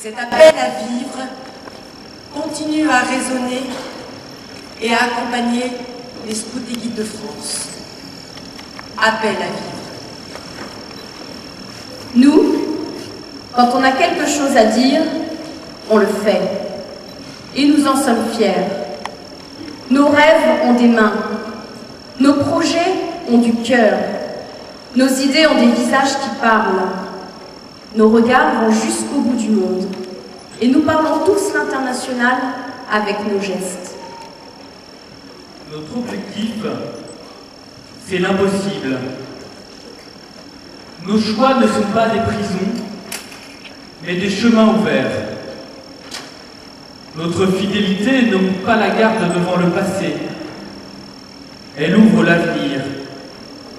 Cet appel à vivre continue à résonner et à accompagner les scouts et guides de France. Appel à vivre. Nous, quand on a quelque chose à dire, on le fait. Et nous en sommes fiers. Nos rêves ont des mains. Nos projets ont du cœur. Nos idées ont des visages qui parlent. Nos regards vont jusqu'au bout du monde. Et nous parlons tous l'international avec nos gestes. Notre objectif, c'est l'impossible. Nos choix ne sont pas des prisons, mais des chemins ouverts. Notre fidélité ne monte pas la garde devant le passé. Elle ouvre l'avenir.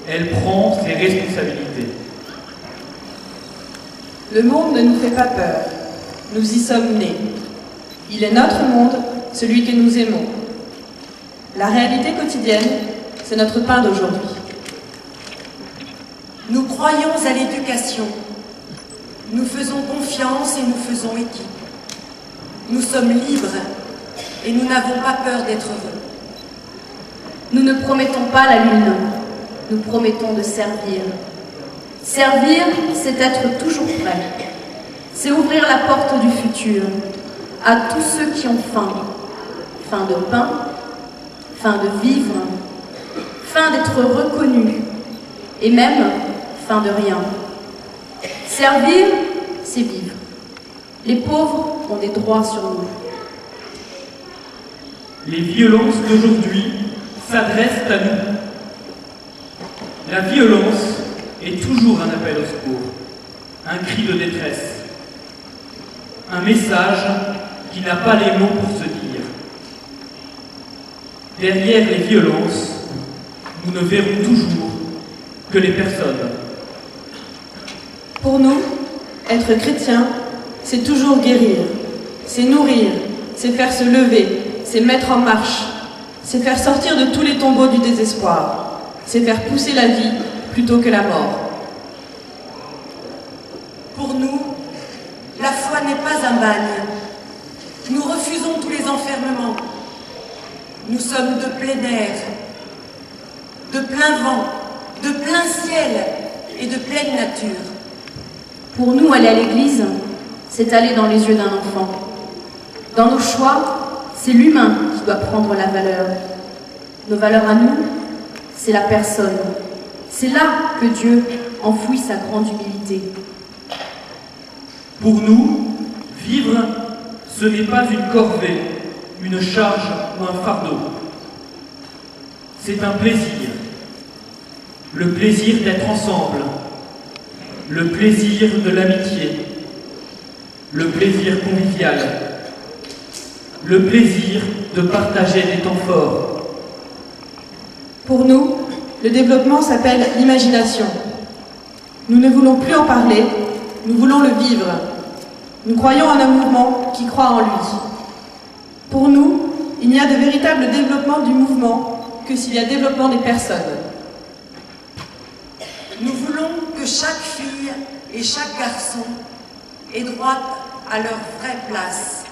Elle prend ses responsabilités. Le monde ne nous fait pas peur. Nous y sommes nés. Il est notre monde, celui que nous aimons. La réalité quotidienne, c'est notre pain d'aujourd'hui. Nous croyons à l'éducation. Nous faisons confiance et nous faisons équipe. Nous sommes libres et nous n'avons pas peur d'être heureux. Nous ne promettons pas la lune, nous promettons de servir. Servir, c'est être toujours prêt. C'est ouvrir la porte du futur à tous ceux qui ont faim. Faim de pain, faim de vivre, faim d'être reconnus et même faim de rien. Servir, c'est vivre. Les pauvres ont des droits sur nous. Les violences d'aujourd'hui s'adressent à nous. La violence est toujours un appel au secours, un cri de détresse, un message qui n'a pas les mots pour se dire. Derrière les violences, nous ne verrons toujours que les personnes. Pour nous, être chrétien, c'est toujours guérir, c'est nourrir, c'est faire se lever, c'est mettre en marche, c'est faire sortir de tous les tombeaux du désespoir, c'est faire pousser la vie plutôt que la mort. Pour nous, la foi n'est pas un bagne. Nous refusons tous les enfermements. Nous sommes de plein air, de plein vent, de plein ciel et de pleine nature. Pour nous, aller à l'église, c'est aller dans les yeux d'un enfant. Dans nos choix, c'est l'humain qui doit prendre la valeur. Nos valeurs à nous, c'est la personne. C'est là que Dieu enfouit sa grande humilité. Pour nous, vivre, ce n'est pas une corvée, une charge ou un fardeau. C'est un plaisir. Le plaisir d'être ensemble. Le plaisir de l'amitié. Le plaisir convivial. Le plaisir de partager des temps forts. Pour nous, le développement s'appelle l'imagination. Nous ne voulons plus en parler, nous voulons le vivre. Nous croyons en un mouvement qui croit en lui. Pour nous, il n'y a de véritable développement du mouvement que s'il y a développement des personnes. Nous voulons que chaque fille et chaque garçon aient droit à leur vraie place,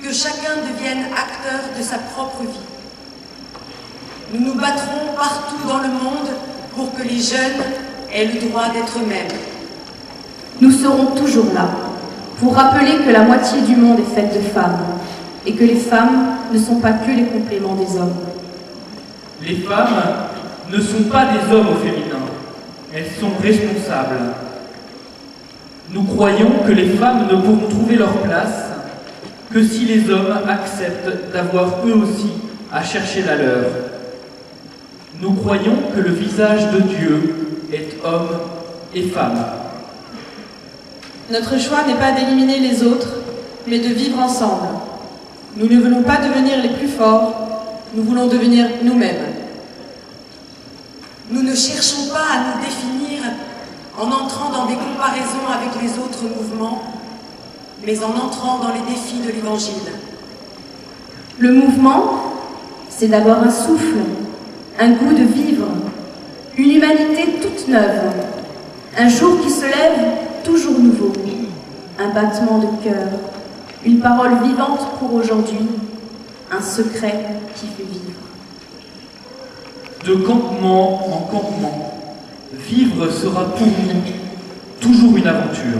que chacun devienne acteur de sa propre vie. Nous nous battrons partout dans le monde pour que les jeunes aient le droit d'être eux-mêmes. Nous serons toujours là pour rappeler que la moitié du monde est faite de femmes et que les femmes ne sont pas que les compléments des hommes. Les femmes ne sont pas des hommes au féminin, elles sont responsables. Nous croyons que les femmes ne pourront trouver leur place que si les hommes acceptent d'avoir eux aussi à chercher la leur. Nous croyons que le visage de Dieu est homme et femme. Notre choix n'est pas d'éliminer les autres, mais de vivre ensemble. Nous ne voulons pas devenir les plus forts, nous voulons devenir nous-mêmes. Nous ne cherchons pas à nous définir en entrant dans des comparaisons avec les autres mouvements, mais en entrant dans les défis de l'Évangile. Le mouvement, c'est d'abord un souffle, un goût de vivre, une humanité toute neuve, un jour qui se lève toujours nouveau, un battement de cœur, une parole vivante pour aujourd'hui, un secret qui fait vivre. De campement en campement, vivre sera pour nous toujours une aventure.